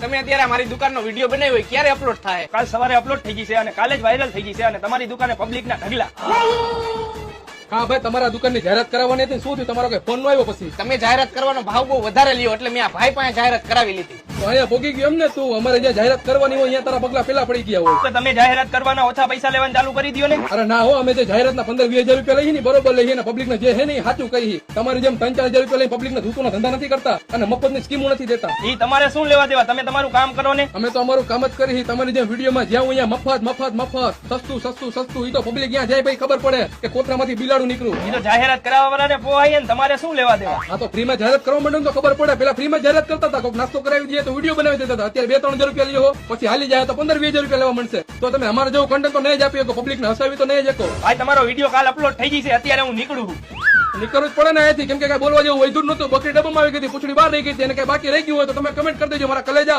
તમે અત્યારે મારી દુકાનનો વિડીયો બનાવ્યો હોય ક્યારે અપલોડ થાય? કાલ સવારે અપલોડ થઈ ગઈ છે અને કાલે જ વાયરલ થઈ ગઈ છે અને તમારી દુકાને પબ્લિક ના ઢગલા. હા ભાઈ, તમારા દુકાનની જાહેરાત કરાવવાની હતી, શું થયું? તમારો કઈ ફોન નો આવ્યો? પછી તમે જાહેરાત કરવાનો ભાવ બહુ વધારે લ્યો એટલે મેં આ ભાઈ પાસે જાહેરાત કરાવી લીધી. તો અહીંયા ભોગી ગયો એમ ને તું? અમારે જ્યાં જાહેરાત કરવાની હોય અહીંયા તારા પગલા પેલા પડી ગયા હોય. તો તમે જાહેરાત કરવાના ઓછા પૈસા લેવાનું ચાલુ કરી દો ને. અરે ના હો, અમે જે જાહેરાતના 15-20 હજાર રૂપિયા લઈએ ને બરોબર લઈએ ને પબ્લિક ને જે છે ને એ સાચું કહી. તમારી જેમ 3-4 હજાર રૂપિયા લઈને પબ્લિક ને ધૂતુના ધંધા નથી કરતા અને મફતની સ્કીમો નથી દેતા. ઈ તમારે શું લેવા દેવા? તમે તમારું કામ કરો ને. અમે તો અમારું કામ જ કરી. તમારી જેમ વિડીયોમાં જ્યાં અહીંયા મફત મફત મફત સસ્તું સસ્તું સસ્તું, ઈ તો પબ્લિક ત્યાં જાય ભાઈ ખબર પડે કે કોતરામાંથી બિલાડું નીકળું. ઈ તો જાહેરાત કરાવવા વાળાને પોહાય ને, તમારે શું લેવા દેવા? આ તો ફ્રીમાં જાહેરાત કરવા માંડે તો ખબર પડે. પેલા ફ્રીમાં જાહેરાત કરતા હતા, કોઈક નાસ્તો કરાવી દઈએ તો વિડીયો બનાવી દેતા હતા. અત્યારે 2-3 હજાર રૂપિયા લ્યો, પછી હાલી જાય તો 15-20 હજાર રૂપિયા લેવા મળશે. તો તમે અમારે જેવું કન્ટેન્ટ તો નહીં જ આપી શકો, પબ્લિક ને હસાવી તો નહીં જ શકો. ભાઈ તમારો વિડીયો કાલ અપલોડ થઈ ગઈ છે, અત્યારે હું નીકળું છું. નીકળવું જ પડે ને અહીંયાથી, કેમ કે કઈ બોલવા જેવું વૈધું નતું. બકરી ડબ્બામાં આવી ગઈ હતી, પૂછડી બહાર રહી ગઈ હતી અને કઈ બાકી રહી ગયું હોય તો તમે કમેન્ટ કરી દેજો, મારા કલે જાઓ.